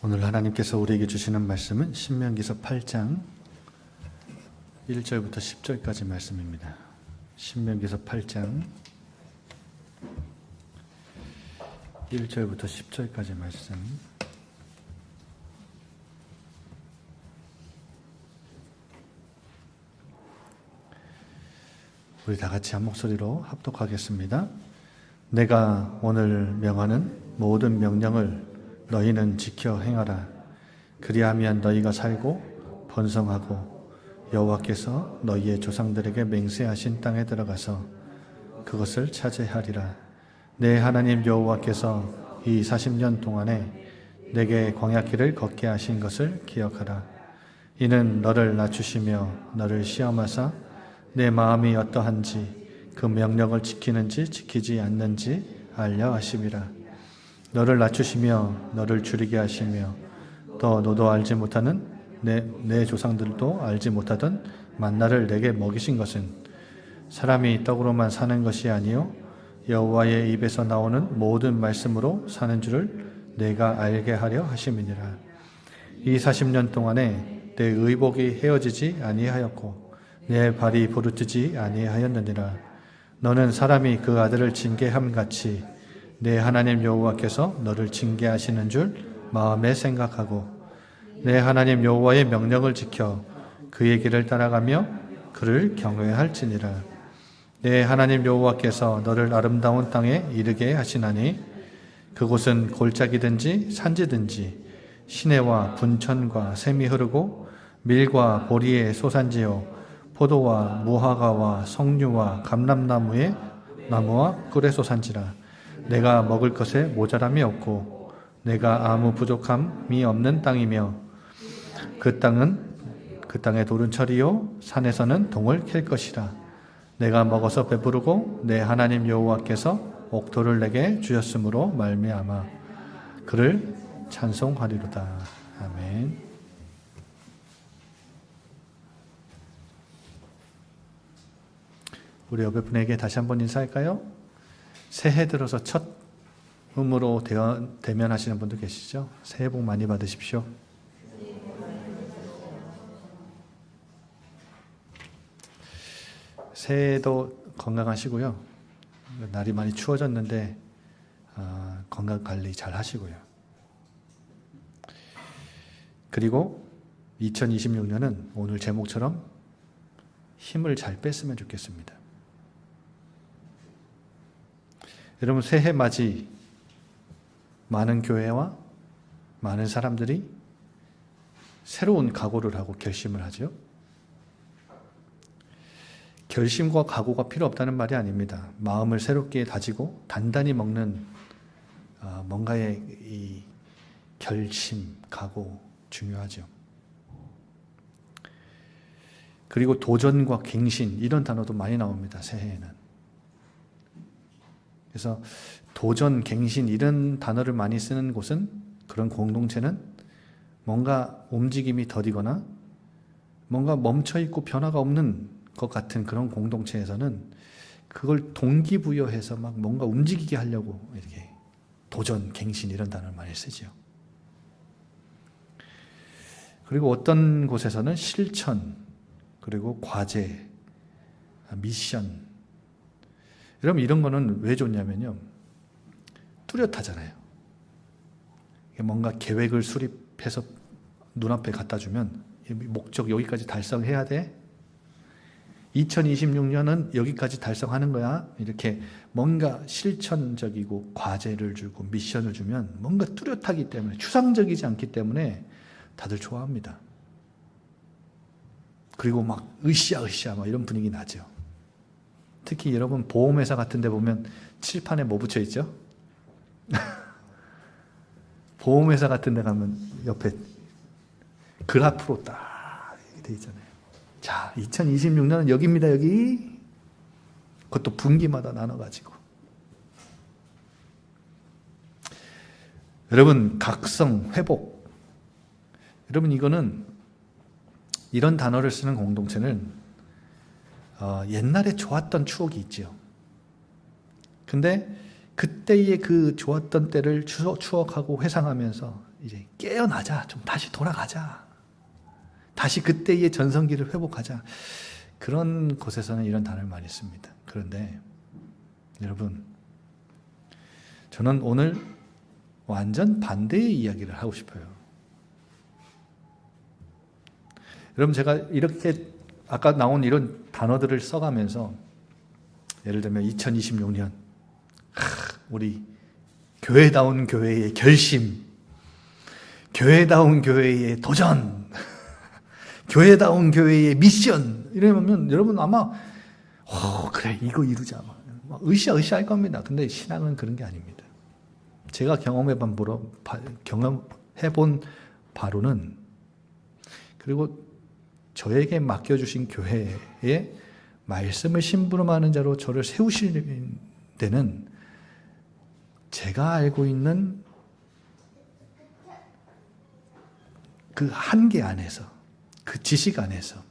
오늘 하나님께서 우리에게 주시는 말씀은 신명기서 8장 1절부터 10절까지 말씀입니다. 신명기서 8장 1절부터 10절까지 말씀. 우리 다 같이 한 목소리로 합독하겠습니다. 내가 오늘 명하는 모든 명령을 너희는 지켜 행하라. 그리하면 너희가 살고 번성하고 여호와께서 너희의 조상들에게 맹세하신 땅에 들어가서 그것을 차지하리라. 내 하나님 여호와께서 이 40년 동안에 내게 광야길을 걷게 하신 것을 기억하라. 이는 너를 낮추시며 너를 시험하사 내 마음이 어떠한지 그 명령을 지키는지 지키지 않는지 알려 하심이라. 너를 낮추시며 너를 줄이게 하시며 또 너도 알지 못하는 내 조상들도 알지 못하던 만나를 내게 먹이신 것은 사람이 떡으로만 사는 것이 아니요 여호와의 입에서 나오는 모든 말씀으로 사는 줄을 내가 알게 하려 하심이니라. 이 40년 동안에 내 의복이 헤어지지 아니하였고 내 발이 부르트지 아니하였느니라. 너는 사람이 그 아들을 징계함 같이 내 하나님 여호와께서 너를 징계하시는 줄 마음에 생각하고 내 하나님 여호와의 명령을 지켜 그의 길을 따라가며 그를 경외할지니라. 내 하나님 여호와께서 너를 아름다운 땅에 이르게 하시나니 그곳은 골짜기든지 산지든지 시내와 분천과 샘이 흐르고 밀과 보리의 소산지요 포도와 무화과와 석류와 감람나무의 나무와 꿀의 소산지라. 내가 먹을 것에 모자람이 없고 내가 아무 부족함이 없는 땅이며 그 땅의 돌은 철이요 산에서는 동을 캘 것이라. 내가 먹어서 배부르고 내 하나님 여호와께서 옥토를 내게 주셨으므로 말미암아 그를 찬송하리로다. 아멘. 우리 옆에 분에게 다시 한번 인사할까요? 새해 들어서 첫 음으로 대면하시는 분도 계시죠? 새해 복 많이 받으십시오. 새해도 건강하시고요. 날이 많이 추워졌는데 건강 관리 잘 하시고요. 그리고 2026년은 오늘 제목처럼 힘을 잘 뺐으면 좋겠습니다. 여러분 새해 맞이 많은 교회와 많은 사람들이 새로운 각오를 하고 결심을 하죠. 결심과 각오가 필요 없다는 말이 아닙니다. 마음을 새롭게 다지고 단단히 먹는 뭔가의 이 결심, 각오 중요하죠. 그리고 도전과 갱신 이런 단어도 많이 나옵니다. 새해에는. 그래서 도전, 갱신 이런 단어를 많이 쓰는 곳은 그런 공동체는 뭔가 움직임이 더디거나 뭔가 멈춰있고 변화가 없는 것 같은 그런 공동체에서는 그걸 동기부여해서 막 뭔가 움직이게 하려고 이렇게 도전, 갱신 이런 단어를 많이 쓰죠. 그리고 어떤 곳에서는 실천, 그리고 과제, 미션 여러분 이런 거는 왜 좋냐면요. 뚜렷하잖아요. 뭔가 계획을 수립해서 눈앞에 갖다 주면 목적 여기까지 달성해야 돼. 2026년은 여기까지 달성하는 거야. 이렇게 뭔가 실천적이고 과제를 주고 미션을 주면 뭔가 뚜렷하기 때문에 추상적이지 않기 때문에 다들 좋아합니다. 그리고 막 으쌰 막 이런 분위기 나죠. 특히 여러분 보험회사 같은 데 보면 칠판에 뭐 붙여 있죠? 보험회사 같은 데 가면 옆에 그래프로 딱 이렇게 돼 있잖아요. 자, 2026년은 여기입니다, 여기. 그것도 분기마다 나눠가지고. 여러분, 각성, 회복. 여러분, 이거는 이런 단어를 쓰는 공동체는 옛날에 좋았던 추억이 있죠. 근데 그때의 그 좋았던 때를 추억하고 회상하면서 이제 깨어나자. 좀 다시 돌아가자. 다시 그때의 전성기를 회복하자. 그런 곳에서는 이런 단어를 많이 씁니다. 그런데 여러분, 저는 오늘 완전 반대의 이야기를 하고 싶어요. 여러분, 제가 이렇게 아까 나온 이런 단어들을 써가면서 예를 들면 2026년 우리 교회다운 교회의 결심, 교회다운 교회의 도전, 교회다운 교회의 미션 이러면 여러분 아마 그래 이거 이루자 으쌰으쌰 할 겁니다. 근데 신앙은 그런 게 아닙니다. 제가 경험해본 바로는, 그리고 저에게 맡겨주신 교회에 말씀을 심부름하는 자로 저를 세우시는 데는 제가 알고 있는 그 한계 안에서, 그 지식 안에서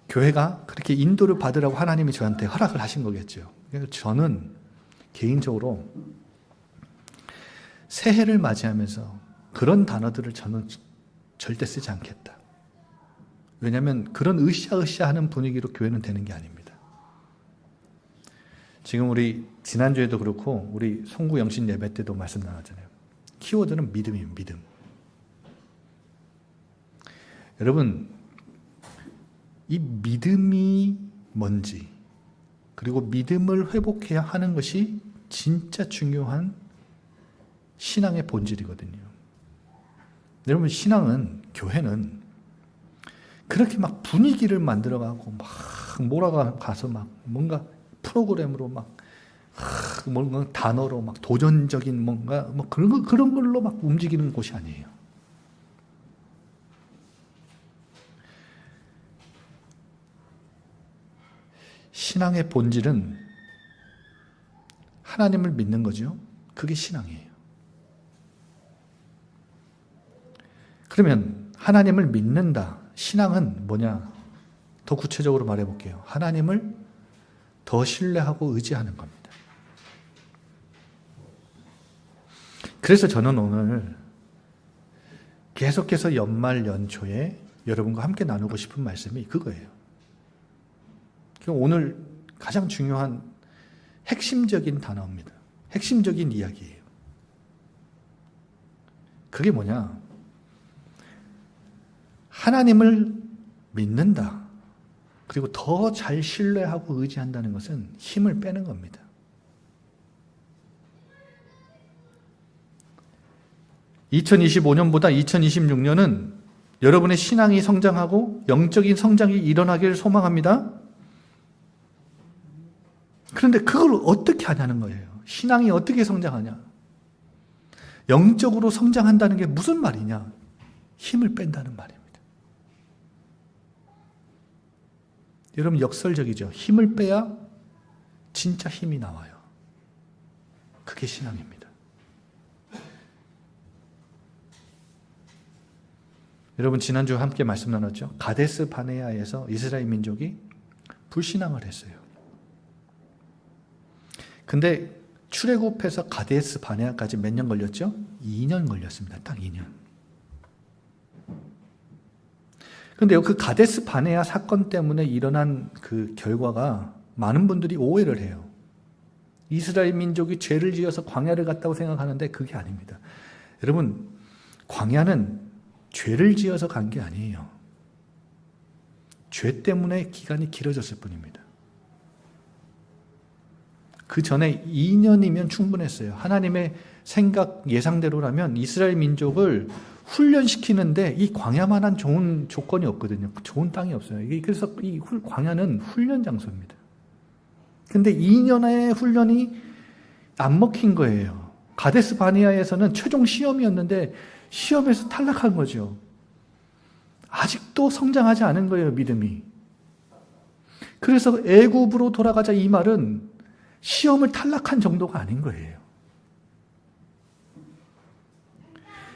교회가 그렇게 인도를 받으라고 하나님이 저한테 허락을 하신 거겠죠. 그래서 저는 개인적으로 새해를 맞이하면서 그런 단어들을 저는 절대 쓰지 않겠다. 왜냐하면 그런 으쌰으쌰 하는 분위기로 교회는 되는 게 아닙니다. 지금 우리 지난주에도 그렇고 우리 송구 영신 예배 때도 말씀 나눴잖아요. 키워드는 믿음이에요. 믿음. 여러분, 이 믿음이 뭔지, 그리고 믿음을 회복해야 하는 것이 진짜 중요한 신앙의 본질이거든요. 여러분, 신앙은, 교회는 그렇게 막 분위기를 만들어가고 막 몰아가서 막 뭔가 프로그램으로 막 뭔가 단어로 막 도전적인 뭔가 뭐 그런 걸로 막 움직이는 곳이 아니에요. 신앙의 본질은 하나님을 믿는 거죠. 그게 신앙이에요. 그러면 하나님을 믿는다. 신앙은 뭐냐? 더 구체적으로 말해볼게요. 하나님을 더 신뢰하고 의지하는 겁니다. 그래서 저는 오늘 계속해서 연말 연초에 여러분과 함께 나누고 싶은 말씀이 그거예요. 오늘 가장 중요한 핵심적인 단어입니다. 핵심적인 이야기예요. 그게 뭐냐? 하나님을 믿는다. 그리고 더 잘 신뢰하고 의지한다는 것은 힘을 빼는 겁니다. (2025년보다) (2026년은) 여러분의 신앙이 성장하고 영적인 성장이 일어나기를 소망합니다. 그런데 그걸 어떻게 하냐는 거예요. 신앙이 어떻게 성장하냐? 영적으로 성장한다는 게 무슨 말이냐? 힘을 뺀다는 말입니다. 여러분, 역설적이죠. 힘을 빼야 진짜 힘이 나와요. 그게 신앙입니다. 여러분, 지난주 함께 말씀 나눴죠. 가데스 바네아에서 이스라엘 민족이 불신앙을 했어요. 근데 출애굽해서 가데스 바네아까지 몇 년 걸렸죠? 2년 걸렸습니다. 딱 2년. 그런데요, 그 가데스 바네아 사건 때문에 일어난 그 결과가 많은 분들이 오해를 해요. 이스라엘 민족이 죄를 지어서 광야를 갔다고 생각하는데 그게 아닙니다. 여러분, 광야는 죄를 지어서 간 게 아니에요. 죄 때문에 기간이 길어졌을 뿐입니다. 그 전에 2년이면 충분했어요. 하나님의 생각 예상대로라면 이스라엘 민족을 훈련시키는데 이 광야만한 좋은 조건이 없거든요. 좋은 땅이 없어요. 그래서 이 광야는 훈련 장소입니다. 근데 2년의 훈련이 안 먹힌 거예요. 가데스 바네아에서는 최종 시험이었는데 시험에서 탈락한 거죠. 아직도 성장하지 않은 거예요, 믿음이. 그래서 애굽으로 돌아가자 이 말은 시험을 탈락한 정도가 아닌 거예요.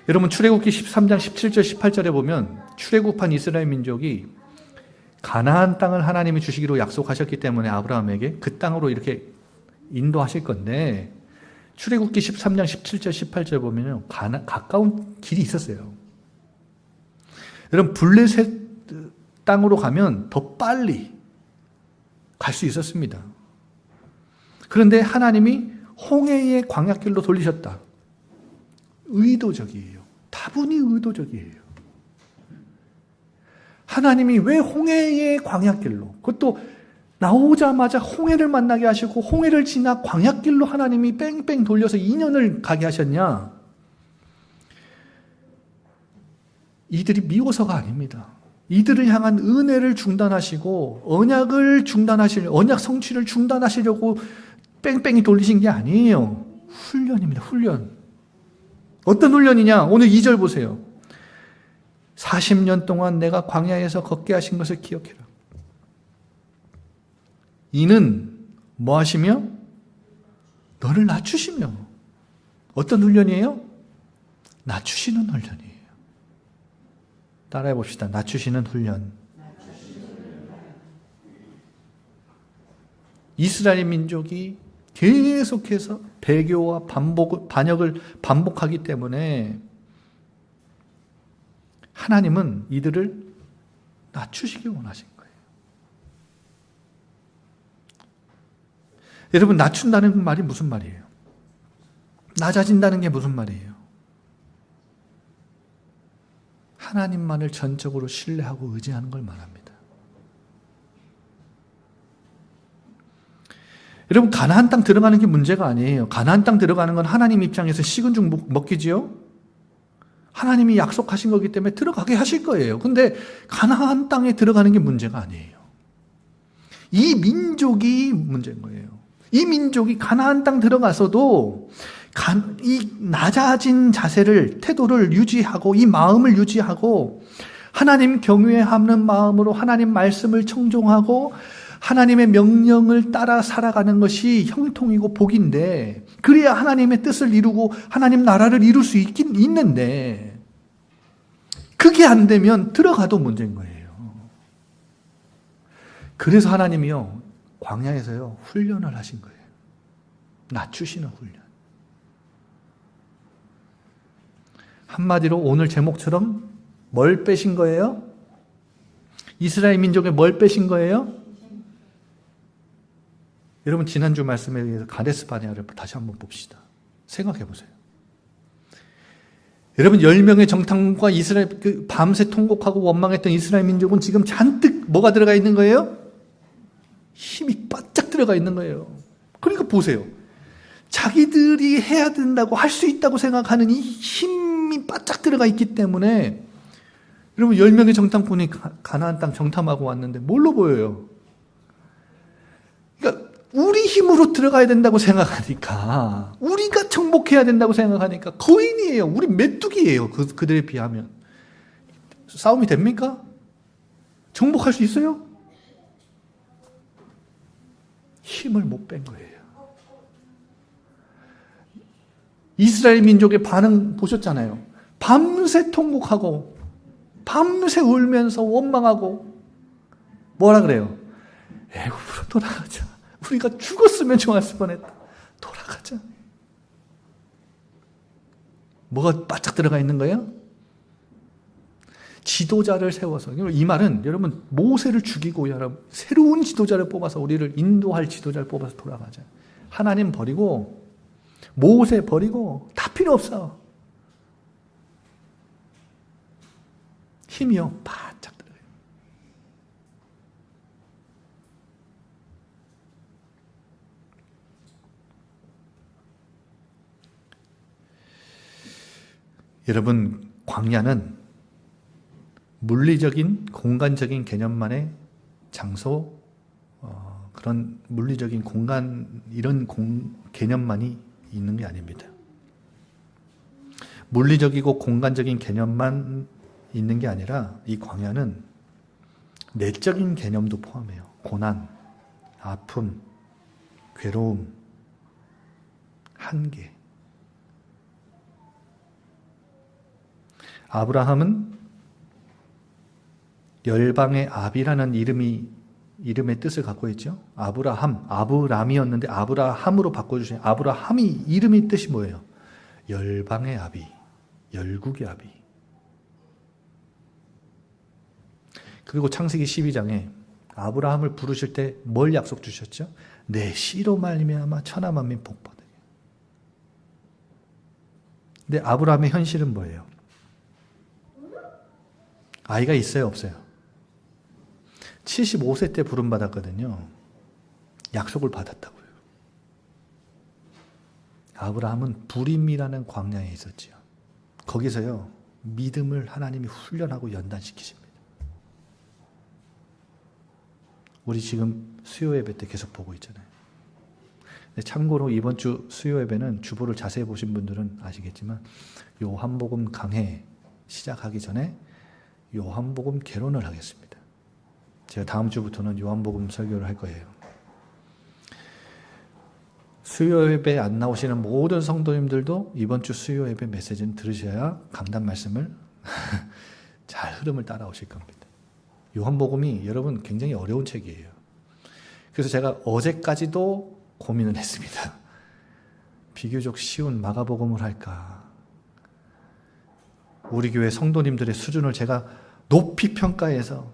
여러분, 출애굽기 13장 17절 18절에 보면 출애굽한 이스라엘 민족이 가나안 땅을 하나님이 주시기로 약속하셨기 때문에 아브라함에게 그 땅으로 이렇게 인도하실 건데 출애굽기 13장 17절 18절 보면요, 가까운 길이 있었어요. 여러분, 블레셋 땅으로 가면 더 빨리 갈 수 있었습니다. 그런데 하나님이 홍해의 광야길로 돌리셨다. 의도적이에요. 다분히 의도적이에요. 하나님이 왜 홍해의 광야길로, 그것도 나오자마자 홍해를 만나게 하시고 홍해를 지나 광야길로 하나님이 뺑뺑 돌려서 2년을 가게 하셨냐? 이들이 미워서가 아닙니다. 이들을 향한 은혜를 중단하시고 언약 성취를 중단하시려고 뺑뺑이 돌리신 게 아니에요. 훈련입니다. 훈련. 어떤 훈련이냐? 오늘 2절 보세요. 40년 동안 내가 광야에서 걷게 하신 것을 기억해라. 이는 뭐 하시며? 너를 낮추시며. 어떤 훈련이에요? 낮추시는 훈련이에요. 따라해 봅시다. 낮추시는 훈련. 이스라엘 민족이 계속해서 배교와 반역을 반복하기 때문에 하나님은 이들을 낮추시기 원하신 거예요. 여러분, 낮춘다는 말이 무슨 말이에요? 낮아진다는 게 무슨 말이에요? 하나님만을 전적으로 신뢰하고 의지하는 걸 말합니다. 여러분, 가나안 땅 들어가는 게 문제가 아니에요. 가나안 땅 들어가는 건 하나님 입장에서 식은 죽 먹기지요. 하나님이 약속하신 거기 때문에 들어가게 하실 거예요. 근데 가나안 땅에 들어가는 게 문제가 아니에요. 이 민족이 문제인 거예요. 이 민족이 가나안 땅 들어가서도 이 낮아진 자세를, 태도를 유지하고 이 마음을 유지하고 하나님 경외하는 마음으로 하나님 말씀을 청종하고 하나님의 명령을 따라 살아가는 것이 형통이고 복인데, 그래야 하나님의 뜻을 이루고 하나님 나라를 이룰 수 있긴 있는데 그게 안 되면 들어가도 문제인 거예요. 그래서 하나님이요, 광야에서요 훈련을 하신 거예요. 낮추시는 훈련. 한마디로 오늘 제목처럼 뭘 빼신 거예요? 이스라엘 민족에 뭘 빼신 거예요? 여러분, 지난주 말씀에 의해서 가데스 바네아를 다시 한번 봅시다. 생각해 보세요. 여러분, 10명의 정탐과 이스라엘, 밤새 통곡하고 원망했던 이스라엘 민족은 지금 잔뜩 뭐가 들어가 있는 거예요? 힘이 바짝 들어가 있는 거예요. 그러니까 보세요. 자기들이 해야 된다고, 할 수 있다고 생각하는 이 힘이 바짝 들어가 있기 때문에, 여러분, 10명의 정탐꾼이 가나안 땅 정탐하고 왔는데 뭘로 보여요? 그러니까 우리 힘으로 들어가야 된다고 생각하니까, 우리가 정복해야 된다고 생각하니까 거인이에요. 우리 메뚜기예요. 그들에 비하면. 싸움이 됩니까? 정복할 수 있어요? 힘을 못 뺀 거예요. 이스라엘 민족의 반응 보셨잖아요. 밤새 통곡하고 밤새 울면서 원망하고 뭐라 그래요? 애굽으로 돌아가자. 우리가 죽었으면 좋았을 뻔했다. 돌아가자. 뭐가 바짝 들어가 있는 거예요? 지도자를 세워서. 이 말은 여러분, 모세를 죽이고 여러분 새로운 지도자를 뽑아서, 우리를 인도할 지도자를 뽑아서 돌아가자. 하나님 버리고 모세 버리고 다 필요 없어. 힘이요 바짝 들어가요. 여러분, 광야는 물리적인 공간적인 개념만의 장소, 그런 물리적인 공간, 이런 개념만이 있는 게 아닙니다. 물리적이고 공간적인 개념만 있는 게 아니라 이 광야는 내적인 개념도 포함해요. 고난, 아픔, 괴로움, 한계. 아브라함은 열방의 아비라는 이름이 이름의 뜻을 갖고 있죠. 아브람이었는데 아브라함으로 바꿔주신 아브라함이 이름의 뜻이 뭐예요? 열방의 아비, 열국의 아비. 그리고 창세기 12장에 아브라함을 부르실 때 뭘 약속 주셨죠? 내 씨로 말미암아 천하 만민 복받으리. 근데 아브라함의 현실은 뭐예요? 아이가 있어요, 없어요? 75세 때 부름받았거든요. 약속을 받았다고요. 아브라함은 부림이라는 광야에 있었지요. 거기서요, 믿음을 하나님이 훈련하고 연단시키십니다. 우리 지금 수요 예배 때 계속 보고 있잖아요. 참고로 이번 주 수요 예배는 주보를 자세히 보신 분들은 아시겠지만 요한복음 강해 시작하기 전에 요한복음 개론을 하겠습니다. 제가 다음 주부터는 요한복음 설교를 할 거예요. 수요 예배 안 나오시는 모든 성도님들도 이번 주 수요 예배 메시지는 들으셔야 강단 말씀을 잘 흐름을 따라오실 겁니다. 요한복음이 여러분 굉장히 어려운 책이에요. 그래서 제가 어제까지도 고민을 했습니다. 비교적 쉬운 마가복음을 할까? 우리 교회 성도님들의 수준을 제가 높이 평가해서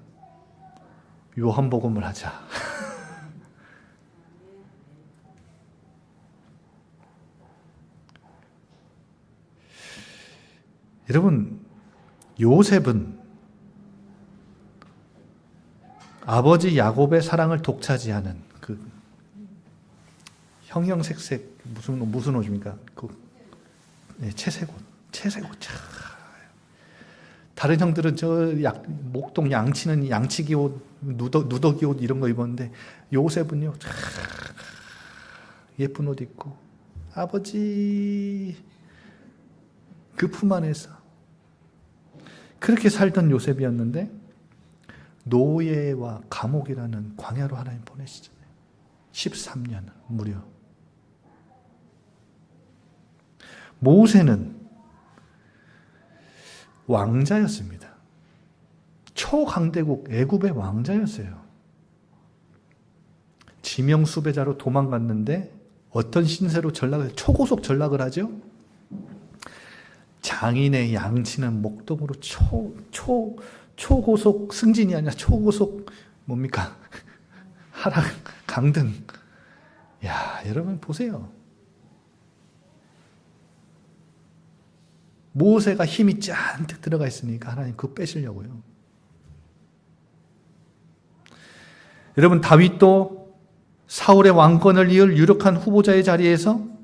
요한복음을 하자. 여러분, 요셉은 아버지 야곱의 사랑을 독차지하는 그 형형색색 무슨 옷입니까? 채색 옷. 다른 형들은 목동 양치는 양치기 옷, 누더기 옷 이런 거 입었는데 요셉은요, 예쁜 옷 입고 아버지 그 품 안에서 그렇게 살던 요셉이었는데 노예와 감옥이라는 광야로 하나님 보내시잖아요. 13년 무려. 모세는 왕자였습니다. 초강대국 애굽의 왕자였어요. 지명수배자로 도망갔는데 어떤 신세로 초고속 전락을 하죠? 장인의 양치는 목동으로 초고속 승진이 아니라 초고속 뭡니까? 하락, 강등. 야, 여러분 보세요. 모세가 힘이 잔뜩 들어가 있으니까 하나님 그거 빼시려고요. 여러분 다윗도 사울의 왕권을 이을 유력한 후보자의 자리에서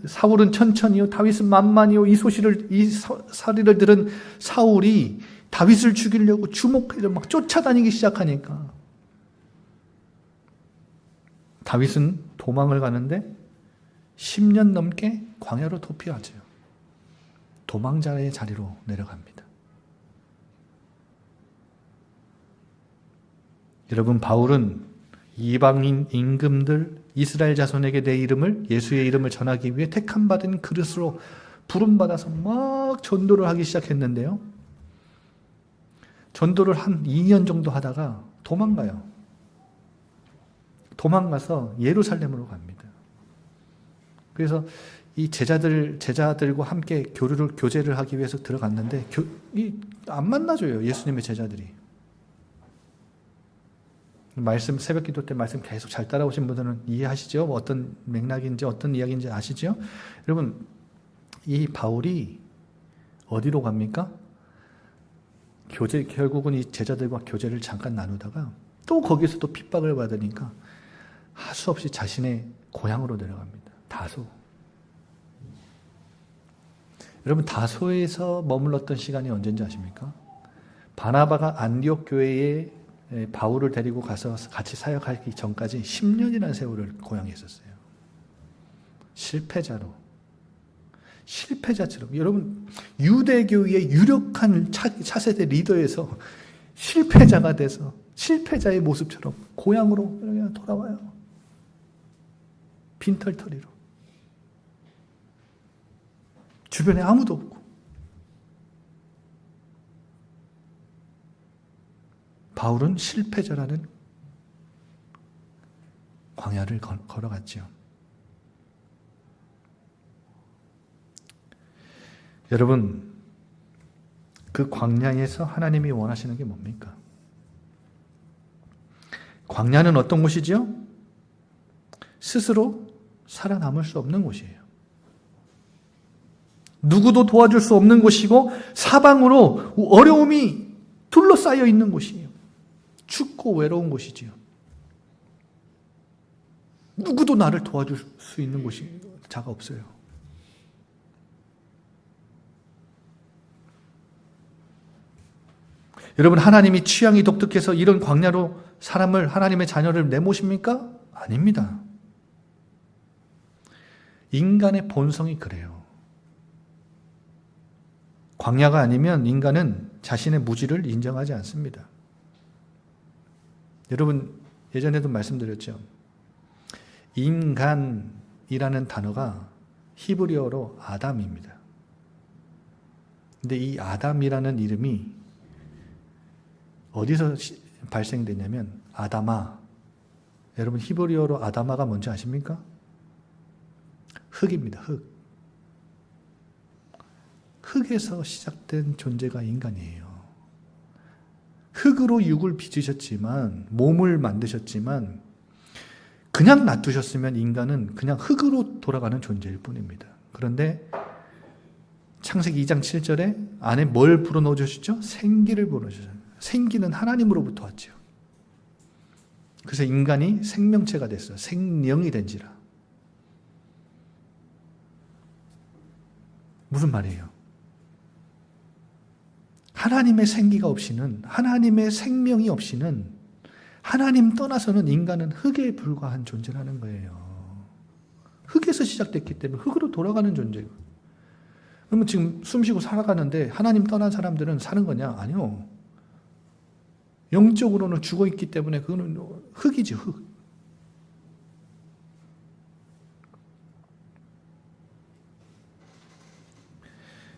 사울은 천천히요, 다윗은 만만히요, 이 사리를 들은 사울이 다윗을 죽이려고 주목해서 막 쫓아다니기 시작하니까 다윗은 도망을 가는데 10년 넘게 광야로 도피하죠. 도망자의 자리로 내려갑니다. 여러분 바울은 이방인 임금들 이스라엘 자손에게 내 이름을 예수의 이름을 전하기 위해 택함받은 그릇으로 부름받아서 막 전도를 하기 시작했는데요. 전도를 한 2년 정도 하다가 도망가요. 도망가서 예루살렘으로 갑니다. 그래서 이 제자들과 함께 교제를 하기 위해서 들어갔는데 안 만나줘요. 예수님의 제자들이. 말씀 새벽 기도 때 말씀 계속 잘 따라오신 분들은 이해하시죠? 어떤 맥락인지 어떤 이야기인지 아시죠? 여러분 이 바울이 어디로 갑니까? 결국은 이 제자들과 교제를 잠깐 나누다가 또 거기서도 핍박을 받으니까 하수 없이 자신의 고향으로 내려갑니다. 다소. 여러분 다소에서 머물렀던 시간이 언제인지 아십니까? 바나바가 안디옥 교회에 바울을 데리고 가서 같이 사역하기 전까지 10년이라는 세월을 고향에 있었어요. 실패자처럼. 여러분 유대교의 유력한 차세대 리더에서 실패자가 돼서 실패자의 모습처럼 고향으로 그냥 돌아와요. 빈털터리로. 주변에 아무도 없고. 바울은 실패자라는 광야를 걸어갔지요. 여러분, 그 광야에서 하나님이 원하시는 게 뭡니까? 광야는 어떤 곳이지요? 스스로 살아남을 수 없는 곳이에요. 누구도 도와줄 수 없는 곳이고 사방으로 어려움이 둘러싸여 있는 곳이에요. 춥고 외로운 곳이지요. 누구도 나를 도와줄 수 있는 곳이 자가 없어요. 여러분, 하나님이 취향이 독특해서 이런 광야로 사람을, 하나님의 자녀를 내모십니까? 아닙니다. 인간의 본성이 그래요. 광야가 아니면 인간은 자신의 무지를 인정하지 않습니다. 여러분, 예전에도 말씀드렸죠. 인간이라는 단어가 히브리어로 아담입니다. 근데 이 아담이라는 이름이 어디서 발생됐냐면 아다마. 여러분, 히브리어로 아다마가 뭔지 아십니까? 흙입니다. 흙. 흙에서 시작된 존재가 인간이에요. 흙으로 육을 빚으셨지만, 몸을 만드셨지만 그냥 놔두셨으면 인간은 그냥 흙으로 돌아가는 존재일 뿐입니다. 그런데 창세기 2장 7절에 안에 뭘 불어넣어 주셨죠? 생기를 불어넣어 주셨어요. 생기는 하나님으로부터 왔죠. 그래서 인간이 생명체가 됐어요. 생명이 된지라. 무슨 말이에요? 하나님의 생기가 없이는, 하나님의 생명이 없이는, 하나님 떠나서는 인간은 흙에 불과한 존재라는 거예요. 흙에서 시작됐기 때문에 흙으로 돌아가는 존재고. 그러면 지금 숨쉬고 살아가는데 하나님 떠난 사람들은 사는 거냐? 아니요. 영적으로는 죽어있기 때문에 그거는 흙이지, 흙.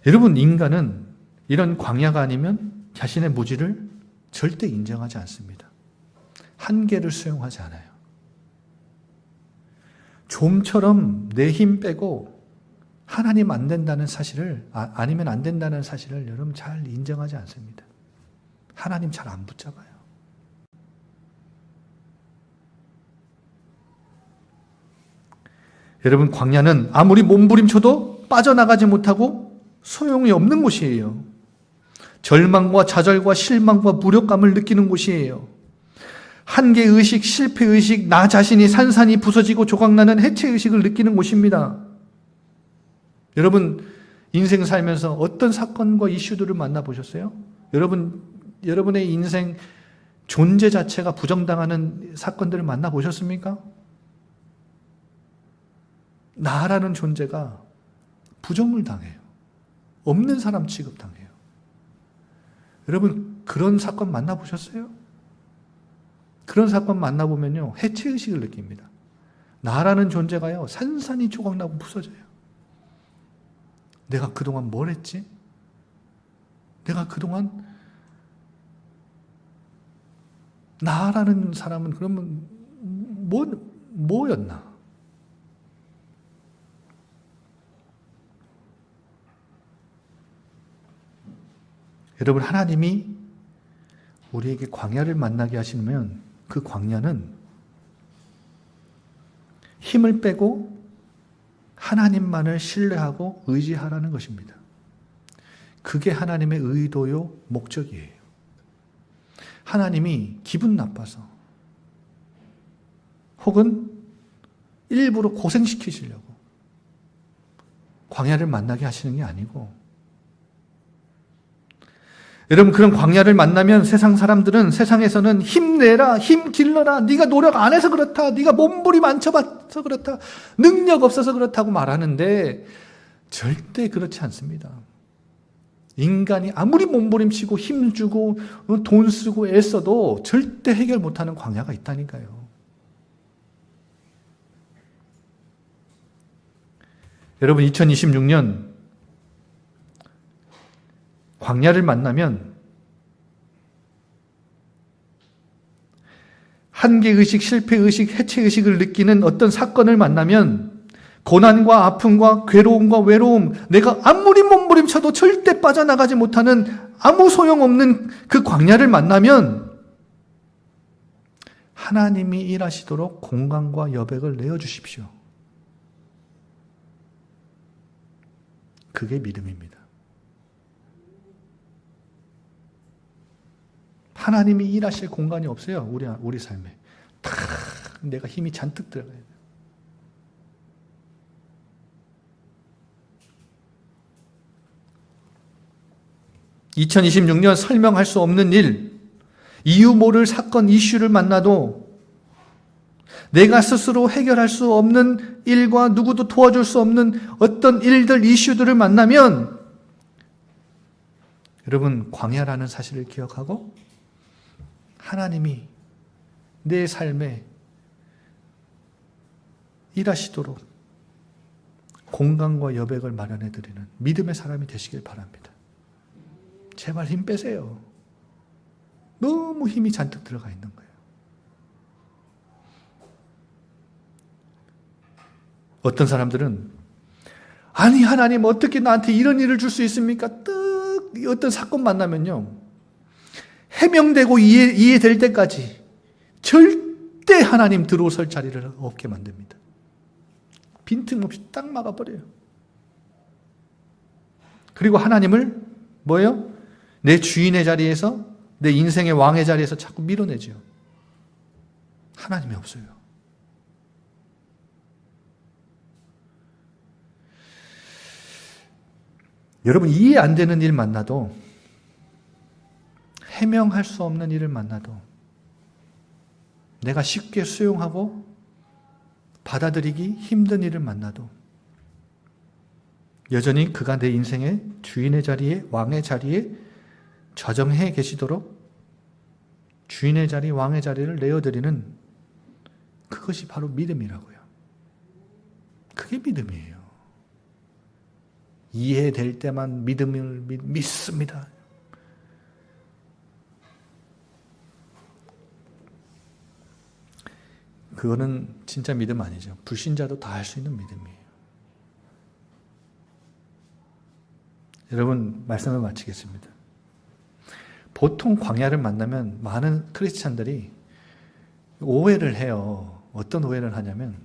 여러분, 인간은 이런 광야가 아니면 자신의 무지를 절대 인정하지 않습니다. 한계를 수용하지 않아요. 좀처럼 내 힘 빼고 하나님 안 된다는 사실을, 아니면 안 된다는 사실을 여러분 잘 인정하지 않습니다. 하나님 잘 안 붙잡아요. 여러분, 광야는 아무리 몸부림쳐도 빠져나가지 못하고 소용이 없는 곳이에요. 절망과 좌절과 실망과 무력감을 느끼는 곳이에요. 한계의식, 실패의식, 나 자신이 산산이 부서지고 조각나는 해체의식을 느끼는 곳입니다. 여러분, 인생 살면서 어떤 사건과 이슈들을 만나보셨어요? 여러분의 인생 존재 자체가 부정당하는 사건들을 만나보셨습니까? 나라는 존재가 부정을 당해요. 없는 사람 취급당해요. 여러분, 그런 사건 만나보셨어요? 그런 사건 만나보면요, 해체의식을 느낍니다. 나라는 존재가요, 산산이 조각나고 부서져요. 내가 그동안 뭘 했지? 내가 그동안 나라는 사람은 그러면 뭐였나? 여러분, 하나님이 우리에게 광야를 만나게 하시면 그 광야는 힘을 빼고 하나님만을 신뢰하고 의지하라는 것입니다. 그게 하나님의 의도요, 목적이에요. 하나님이 기분 나빠서 혹은 일부러 고생시키시려고 광야를 만나게 하시는 게 아니고, 여러분, 그런 광야를 만나면 세상 사람들은, 세상에서는 힘내라, 힘 길러라, 네가 노력 안 해서 그렇다, 네가 몸부림 안 쳐봐서 그렇다, 능력 없어서 그렇다고 말하는데 절대 그렇지 않습니다. 인간이 아무리 몸부림치고 힘주고 돈 쓰고 애써도 절대 해결 못하는 광야가 있다니까요. 여러분, 2026년 광야를 만나면 한계의식, 실패의식, 해체의식을 느끼는 어떤 사건을 만나면 고난과 아픔과 괴로움과 외로움, 내가 아무리 몸부림쳐도 절대 빠져나가지 못하는 아무 소용없는 그 광야를 만나면 하나님이 일하시도록 공간과 여백을 내어주십시오. 그게 믿음입니다. 하나님이 일하실 공간이 없어요. 우리 삶에. 다 내가 힘이 잔뜩 들어가야 돼요. (2026년) 설명할 수 없는 일, 이유 모를 사건, 이슈를 만나도 내가 스스로 해결할 수 없는 일과 누구도 도와줄 수 없는 어떤 일들, 이슈들을 만나면 여러분 광야라는 사실을 기억하고 하나님이 내 삶에 일하시도록 공간과 여백을 마련해 드리는 믿음의 사람이 되시길 바랍니다. 제발 힘 빼세요. 너무 힘이 잔뜩 들어가 있는 거예요. 어떤 사람들은 아니 하나님 어떻게 나한테 이런 일을 줄 수 있습니까? 어떤 사건 만나면요. 해명되고 이해될 때까지 절대 하나님 들어설 자리를 없게 만듭니다. 빈틈없이 딱 막아버려요. 그리고 하나님을 뭐예요? 내 주인의 자리에서, 내 인생의 왕의 자리에서 자꾸 밀어내죠. 하나님이 없어요. 여러분 이해 안 되는 일 만나도, 해명할 수 없는 일을 만나도 내가 쉽게 수용하고 받아들이기 힘든 일을 만나도 여전히 그가 내 인생의 주인의 자리에, 왕의 자리에 좌정해 계시도록 주인의 자리, 왕의 자리를 내어드리는 그것이 바로 믿음이라고요. 그게 믿음이에요. 이해될 때만 믿음을 믿습니다. 그거는 진짜 믿음 아니죠. 불신자도 다 할 수 있는 믿음이에요. 여러분, 말씀을 마치겠습니다. 보통 광야를 만나면 많은 크리스찬들이 오해를 해요. 어떤 오해를 하냐면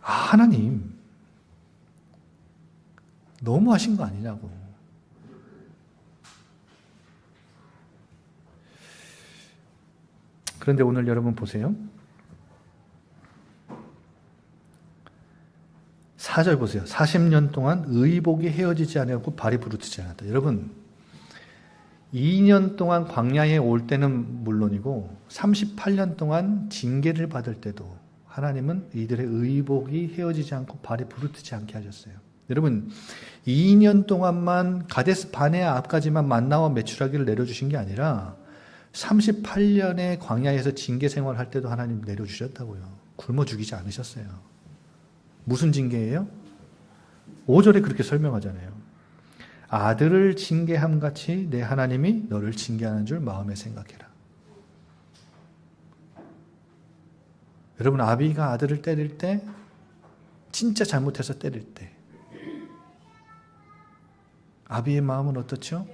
하나님 너무 하신 거 아니냐고. 그런데 오늘 여러분 보세요. 4절 보세요. 40년 동안 의복이 헤어지지 않았고 발이 부르트지 않았다. 여러분 2년 동안 광야에 올 때는 물론이고 38년 동안 징계를 받을 때도 하나님은 이들의 의복이 헤어지지 않고 발이 부르트지 않게 하셨어요. 여러분 2년 동안만 가데스 바네아 앞까지만 만나와 메추라기를 내려주신 게 아니라 38년의 광야에서 징계 생활할 때도 하나님 내려주셨다고요. 굶어 죽이지 않으셨어요. 무슨 징계예요? 5절에 그렇게 설명하잖아요. 아들을 징계함 같이 내 하나님이 너를 징계하는 줄 마음에 생각해라. 여러분 아비가 아들을 때릴 때, 진짜 잘못해서 때릴 때 아비의 마음은 어떻죠?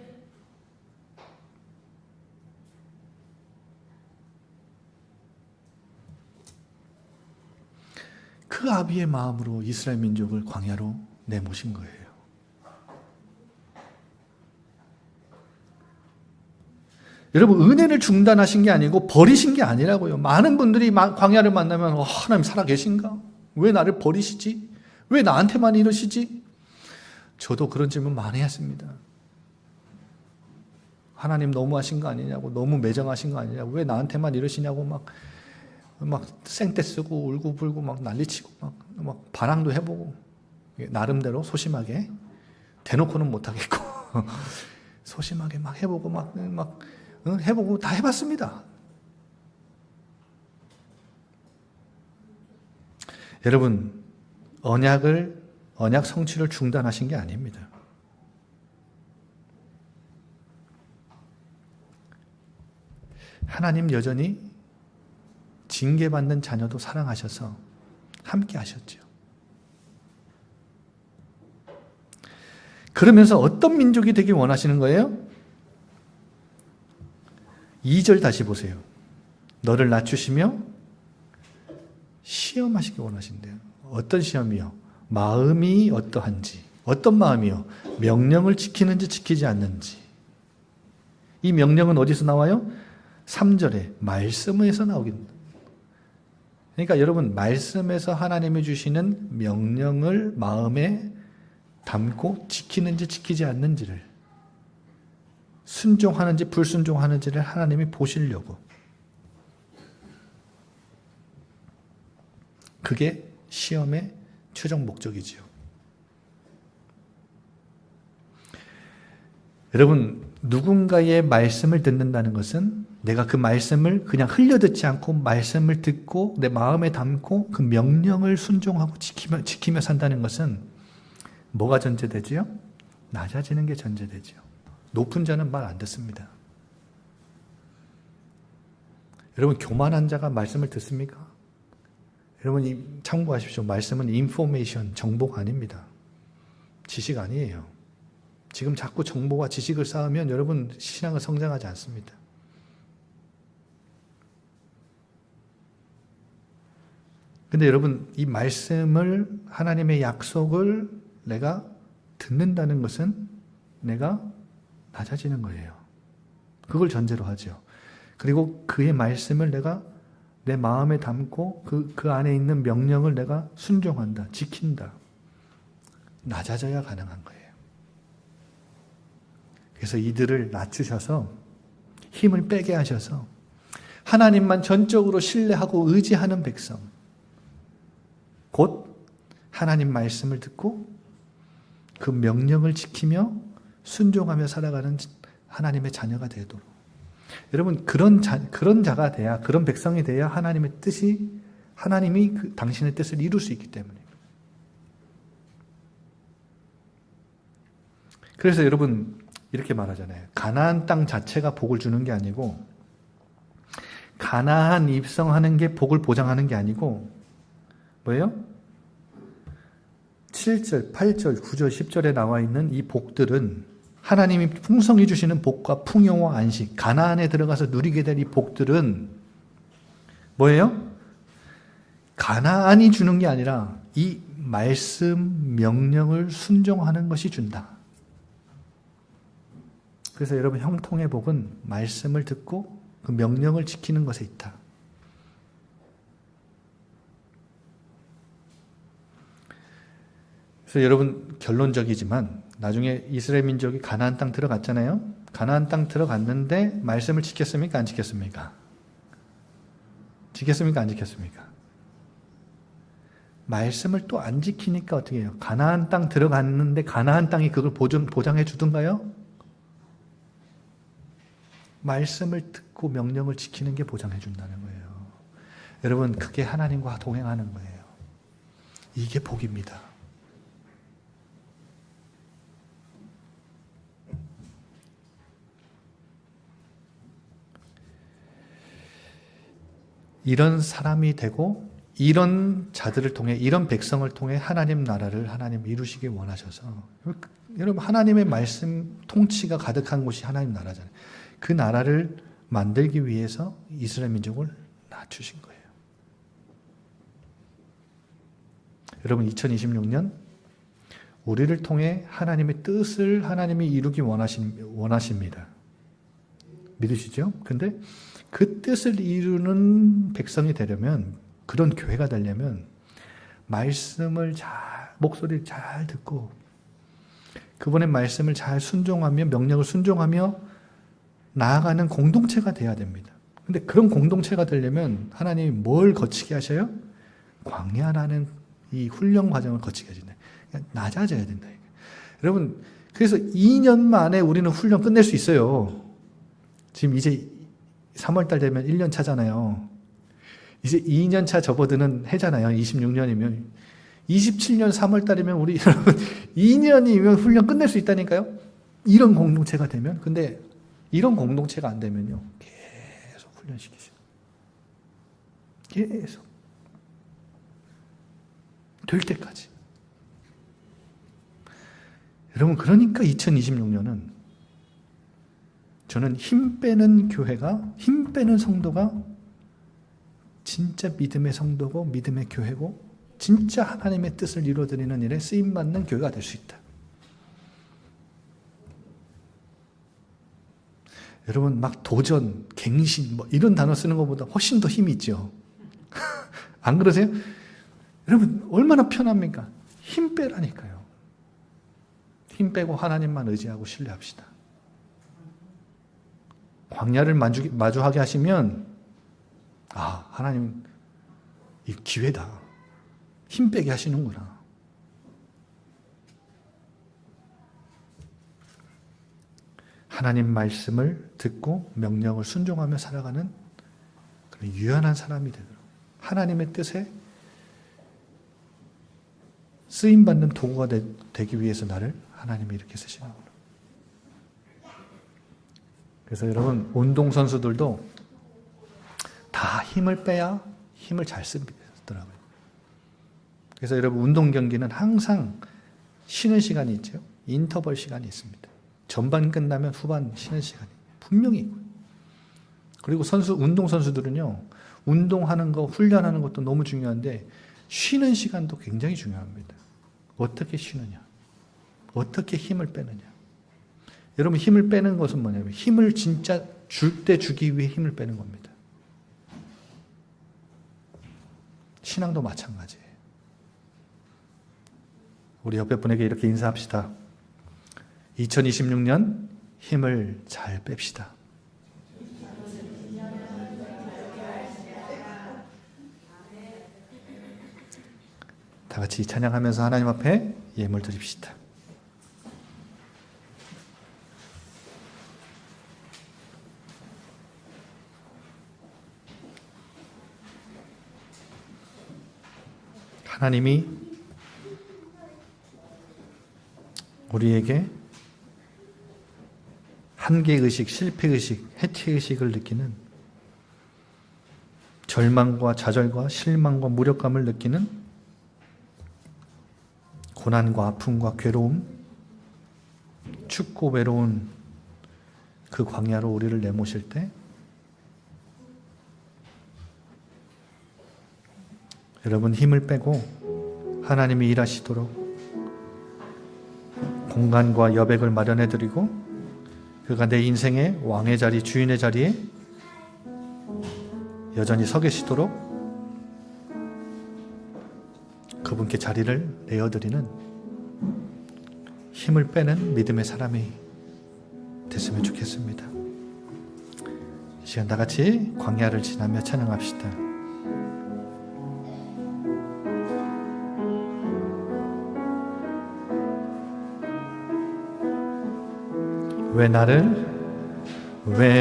그 아비의 마음으로 이스라엘 민족을 광야로 내모신 거예요. 여러분 은혜를 중단하신 게 아니고 버리신 게 아니라고요. 많은 분들이 광야를 만나면 하나님 살아계신가? 왜 나를 버리시지? 왜 나한테만 이러시지? 저도 그런 질문 많이 했습니다. 하나님 너무하신 거 아니냐고, 너무 매정하신 거 아니냐고, 왜 나한테만 이러시냐고 막 생떼 쓰고 울고불고 막 난리치고 막 반항도 해보고 나름대로 소심하게 대놓고는 못하겠고 소심하게 막 해보고 막 해보고 다 해봤습니다. 여러분 언약 성취를 중단하신 게 아닙니다. 하나님 여전히 징계받는 자녀도 사랑하셔서 함께 하셨죠. 그러면서 어떤 민족이 되길 원하시는 거예요? 2절 다시 보세요. 너를 낮추시며 시험하시기 원하신대요. 어떤 시험이요? 마음이 어떠한지. 어떤 마음이요? 명령을 지키는지 지키지 않는지. 이 명령은 어디서 나와요? 3절에 말씀에서 나오긴. 그러니까 여러분, 말씀에서 하나님이 주시는 명령을 마음에 담고 지키는지 지키지 않는지를, 순종하는지 불순종하는지를 하나님이 보시려고. 그게 시험의 최종 목적이지요. 여러분, 누군가의 말씀을 듣는다는 것은 내가 그 말씀을 그냥 흘려듣지 않고 말씀을 듣고 내 마음에 담고 그 명령을 순종하고 지키며 산다는 것은 뭐가 전제되지요? 낮아지는 게 전제되지요. 높은 자는 말 안 듣습니다. 여러분, 교만한 자가 말씀을 듣습니까? 여러분, 참고하십시오. 말씀은 인포메이션, 정보가 아닙니다. 지식 아니에요. 지금 자꾸 정보와 지식을 쌓으면 여러분 신앙은 성장하지 않습니다. 근데 여러분, 이 말씀을, 하나님의 약속을 내가 듣는다는 것은 내가 낮아지는 거예요. 그걸 전제로 하죠. 그리고 그의 말씀을 내가 내 마음에 담고 그 안에 있는 명령을 내가 순종한다, 지킨다. 낮아져야 가능한 거예요. 그래서 이들을 낮추셔서 힘을 빼게 하셔서 하나님만 전적으로 신뢰하고 의지하는 백성, 곧 하나님 말씀을 듣고 그 명령을 지키며 순종하며 살아가는 하나님의 자녀가 되도록. 여러분, 그런 자가 돼야, 그런 백성이 돼야 하나님의 뜻이, 하나님이 당신의 뜻을 이룰 수 있기 때문입니다. 그래서 여러분, 이렇게 말하잖아요. 가나안 땅 자체가 복을 주는 게 아니고, 가나안 입성하는 게 복을 보장하는 게 아니고, 뭐예요? 7절, 8절, 9절, 10절에 나와 있는 이 복들은 하나님이 풍성히 주시는 복과 풍요와 안식, 가나안에 들어가서 누리게 될 이 복들은 뭐예요? 가나안이 주는 게 아니라 이 말씀, 명령을 순종하는 것이 준다. 그래서 여러분, 형통의 복은 말씀을 듣고 그 명령을 지키는 것에 있다. 그래서 여러분, 결론적이지만 나중에 이스라엘 민족이 가나안 땅 들어갔잖아요. 가나안 땅 들어갔는데 말씀을 지켰습니까? 안 지켰습니까? 지켰습니까? 안 지켰습니까? 말씀을 또 안 지키니까 어떻게 해요? 가나안 땅 들어갔는데 가나안 땅이 그걸 보장해 주던가요? 말씀을 듣고 명령을 지키는 게 보장해 준다는 거예요. 여러분, 그게 하나님과 동행하는 거예요. 이게 복입니다. 이런 사람이 되고 이런 자들을 통해, 이런 백성을 통해 하나님 나라를 하나님 이루시길 원하셔서, 여러분, 하나님의 말씀 통치가 가득한 곳이 하나님 나라잖아요. 그 나라를 만들기 위해서 이스라엘 민족을 낮추신 거예요. 여러분, 2026년 우리를 통해 하나님의 뜻을 하나님이 이루기 원하십니다. 믿으시죠? 근데 그 뜻을 이루는 백성이 되려면, 그런 교회가 되려면 말씀을 목소리를 잘 듣고 그분의 말씀을 잘 순종하며, 명령을 순종하며 나아가는 공동체가 돼야 됩니다. 근데 그런 공동체가 되려면 하나님이 뭘 거치게 하셔요? 광야라는 이 훈련 과정을 거치게 하신다. 낮아져야 된다. 여러분, 그래서 2년 만에 우리는 훈련 끝낼 수 있어요. 지금 이제 3월달 되면 1년 차잖아요. 이제 2년 차 접어드는 해잖아요. 26년이면. 27년 3월달이면 우리 여러분 2년이면 훈련 끝낼 수 있다니까요. 이런 공동체가 되면. 근데 이런 공동체가 안 되면요, 계속 훈련시키시고 계속 될 때까지. 여러분, 그러니까 2026년은 저는 힘 빼는 교회가, 힘 빼는 성도가 진짜 믿음의 성도고 믿음의 교회고 진짜 하나님의 뜻을 이루어드리는 일에 쓰임받는 교회가 될 수 있다. 여러분, 막 도전, 갱신 뭐 이런 단어 쓰는 것보다 훨씬 더 힘이 있죠. 안 그러세요? 여러분, 얼마나 편합니까? 힘 빼라니까요. 힘 빼고 하나님만 의지하고 신뢰합시다. 광야를 마주하게 하시면 하나님 이 기회다. 힘 빼게 하시는구나. 하나님 말씀을 듣고 명령을 순종하며 살아가는 그런 유연한 사람이 되도록 하나님의 뜻에 쓰임받는 도구가 되기 위해서 나를 하나님이 이렇게 쓰시는구나. 그래서 여러분, 운동선수들도 다 힘을 빼야 힘을 잘 쓰더라고요. 그래서 여러분, 운동 경기는 항상 쉬는 시간이 있죠. 인터벌 시간이 있습니다. 전반 끝나면 후반 쉬는 시간이 분명히 있고요. 그리고 운동선수들은요, 운동하는 거, 훈련하는 것도 너무 중요한데 쉬는 시간도 굉장히 중요합니다. 어떻게 쉬느냐, 어떻게 힘을 빼느냐. 여러분, 힘을 빼는 것은 뭐냐면 힘을 진짜 줄 때 주기 위해 힘을 빼는 겁니다. 신앙도 마찬가지예요. 우리 옆에 분에게 이렇게 인사합시다. 2026년 힘을 잘 뺍시다. 다 같이 찬양하면서 하나님 앞에 예물 드립시다. 하나님이 우리에게 한계의식, 실패의식, 해체의식을 느끼는 절망과 좌절과 실망과 무력감을 느끼는 고난과 아픔과 괴로움, 춥고 외로운 그 광야로 우리를 내모실 때 여러분, 힘을 빼고 하나님이 일하시도록 공간과 여백을 마련해드리고 그가 내 인생의 왕의 자리, 주인의 자리에 여전히 서 계시도록 그분께 자리를 내어드리는 힘을 빼는 믿음의 사람이 됐으면 좋겠습니다. 이 시간 다 같이 광야를 지나며 찬양합시다. 왜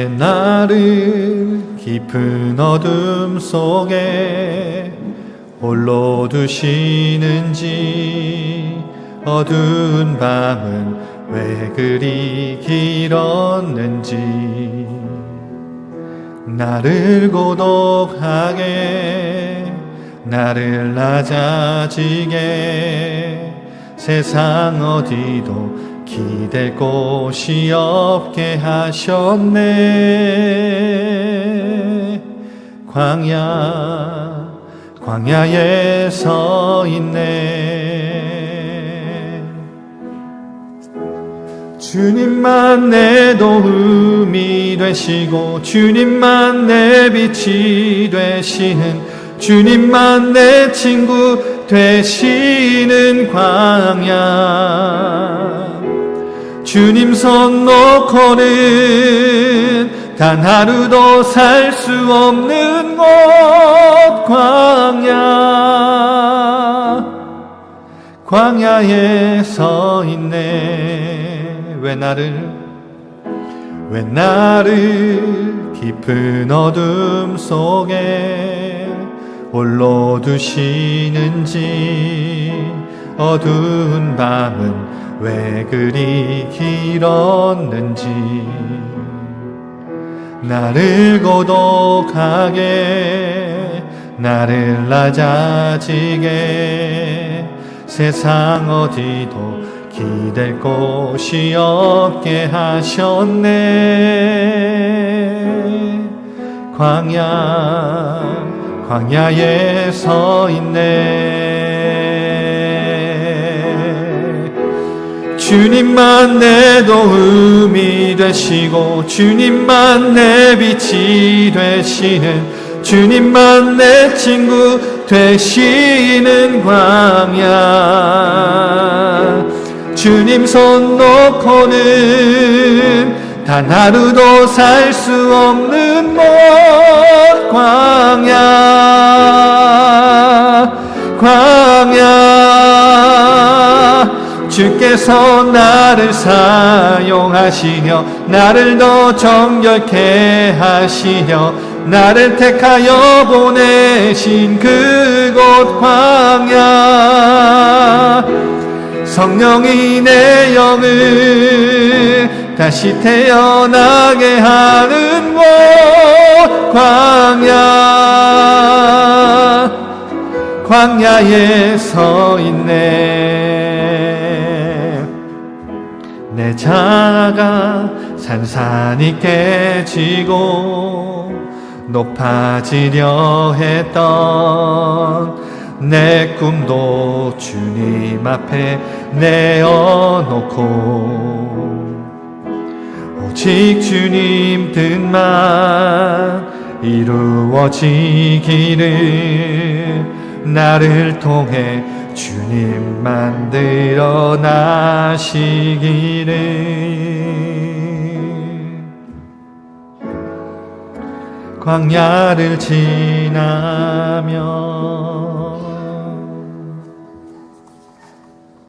나를 깊은 어둠 속에 홀로 두시는지 어두운 밤은 왜 그리 길었는지 나를 고독하게 나를 낮아지게 세상 어디도 기댈 곳이 없게 하셨네. 광야에 서 있네. 주님만 내 도움이 되시고 주님만 내 빛이 되시는 주님만 내 친구 되시는 광야. 주님 손 놓고는 단 하루도 살 수 없는 곳 광야에 서 있네. 왜 나를 깊은 어둠 속에 홀로 두시는지 어두운 밤은 왜 그리 길었는지 나를 고독하게 나를 낮아지게 세상 어디도 기댈 곳이 없게 하셨네. 광야에 서 있네. 주님만 내 도움이 되시고 주님만 내 빛이 되시는 주님만 내 친구 되시는 광야. 주님 손 놓고는 단 하루도 살 수 없는 먼 광야. 주께서 나를 사용하시려 나를 더 정결케 하시려 나를 택하여 보내신 그곳 광야. 성령이 내 영을 다시 태어나게 하는 곳 광야에 서 있네. 내 자아가 산산이 깨지고 높아지려 했던 내 꿈도 주님 앞에 내어놓고 오직 주님 뜻만 이루어지기를 나를 통해 주님만 드러나시기를. 광야를 지나며